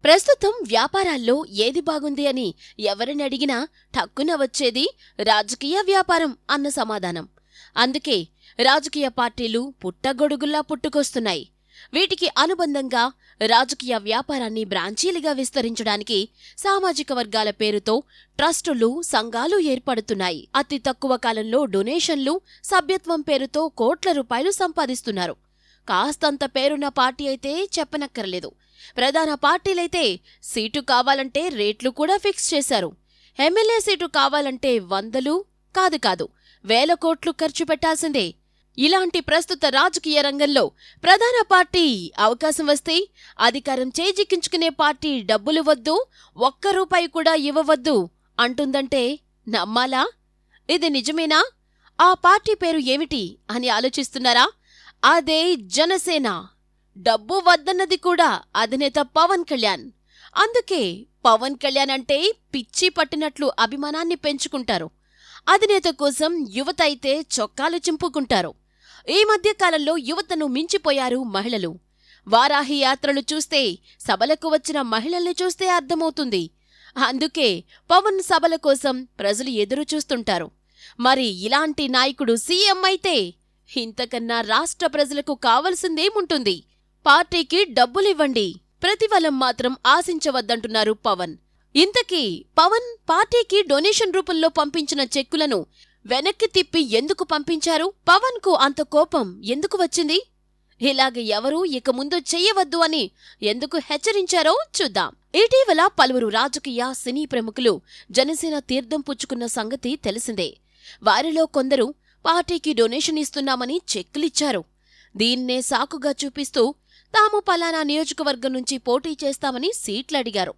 ప్రస్తుతం వ్యాపారాల్లో ఏది బాగుంది అని ఎవరిని అడిగినా ఠక్కున వచ్చేది రాజకీయ వ్యాపారం అన్న సమాధానం. అందుకే రాజకీయ పార్టీలు పుట్టగొడుగుల్లా పుట్టుకొస్తున్నాయి. వీటికి అనుబంధంగా రాజకీయ వ్యాపారాన్ని బ్రాంచీలుగా విస్తరించడానికి సామాజిక వర్గాల పేరుతో ట్రస్టులు, సంఘాలు ఏర్పడుతున్నాయి. అతి తక్కువ కాలంలో డొనేషన్లు, సభ్యత్వం పేరుతో కోట్ల రూపాయలు సంపాదిస్తున్నారు. కాస్తంత పేరున్న పార్టీ అయితే చెప్పనక్కర్లేదు. ప్రధాన పార్టీలైతే సీటు కావాలంటే రేట్లు కూడా ఫిక్స్ చేశారు. ఎమ్మెల్యే సీటు కావాలంటే వందలు కాదు వేల కోట్లు ఖర్చు పెట్టాల్సిందే. ఇలాంటి ప్రస్తుత రాజకీయ రంగంలో ప్రధాన పార్టీ అవకాశం వస్తే అధికారం చేజిక్కించుకునే పార్టీ డబ్బులు వద్దు, ఒక్క రూపాయి కూడా ఇవ్వవద్దు అంటుందంటే నమ్మాలా? ఇది నిజమేనా? ఆ పార్టీ పేరు ఏమిటి అని ఆలోచిస్తున్నారా? అదే జనసేన. డబ్బు వద్దన్నది కూడా అధినేత పవన్ కళ్యాణ్. అందుకే పవన్ కళ్యాణ్ అంటే పిచ్చి పట్టినట్లు అభిమానాన్ని పెంచుకుంటారు. అధినేత కోసం యువత అయితే చొక్కాలు చింపుకుంటారు. ఈ మధ్యకాలంలో యువతను మించిపోయారు మహిళలు. వారాహి యాత్రలు చూస్తే, సభలకు వచ్చిన మహిళల్ని చూస్తే అర్థమవుతుంది. అందుకే పవన్ సభల కోసం ప్రజలు ఎదురు చూస్తుంటారు. మరి ఇలాంటి నాయకుడు సీఎం అయితే ఇంతకన్నా రాష్ట్ర ప్రజలకు కావలసిందేముంటుంది? పార్టీకి డబ్బులివ్వండి, ప్రతిఫలం మాత్రం ఆశించవద్దంటున్నారు పవన్. ఇంతకీ పవన్ పార్టీకి డొనేషన్ రూపంలో పంపించిన చెక్కులను వెనక్కి తిప్పి ఎందుకు పంపించారు? పవన్ కు అంత కోపం ఎందుకు వచ్చింది? ఇలాగ ఎవరూ ఇక ముందు చెయ్యవద్దు అని ఎందుకు హెచ్చరించారో చూద్దాం. ఇటీవల పలువురు రాజకీయ, సినీ ప్రముఖులు జనసేన తీర్థం పుచ్చుకున్న సంగతి తెలిసిందే. వారిలో కొందరు పార్టీకి డొనేషన్ ఇస్తున్నామని చెక్కులిచ్చారు. దీన్నే సాకుగా చూపిస్తూ తాము పలానా నియోజకవర్గం నుంచి పోటీ చేస్తామని సీట్లడిగారు.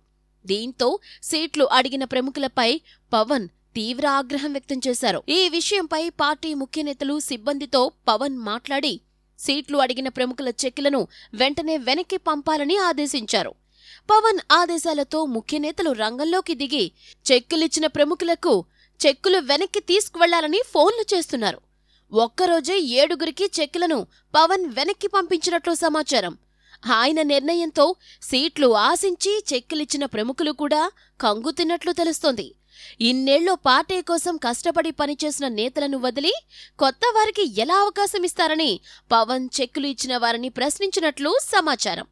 దీంతో సీట్లు అడిగిన ప్రముఖులపై పవన్ తీవ్ర ఆగ్రహం వ్యక్తం చేశారు. ఈ విషయంపై పార్టీ ముఖ్య నేతలు, సిబ్బందితో పవన్ మాట్లాడి సీట్లు అడిగిన ప్రముఖుల చెక్కులను వెంటనే వెనక్కి పంపాలని ఆదేశించారు. పవన్ ఆదేశాలతో ముఖ్య నేతలు రంగంలోకి దిగి చెక్కులిచ్చిన ప్రముఖులకు చెక్కులు వెనక్కి తీసుకువెళ్లాలని ఫోన్లు చేస్తున్నారు. ఒక్కరోజే 7గురికి చెక్కులను పవన్ వెనక్కి పంపించినట్లు సమాచారం. ఆయన నిర్ణయంతో సీట్లు ఆశించి చెక్కులిచ్చిన ప్రముఖులు కూడా కంగుతిన్నట్లు తెలుస్తోంది. ఇన్నేళ్లు పార్టీ కోసం కష్టపడి పనిచేసిన నేతలను వదిలి కొత్త వారికి ఎలా అవకాశమిస్తారని పవన్ చెక్కులు ఇచ్చిన వారిని ప్రశ్నించినట్లు సమాచారం.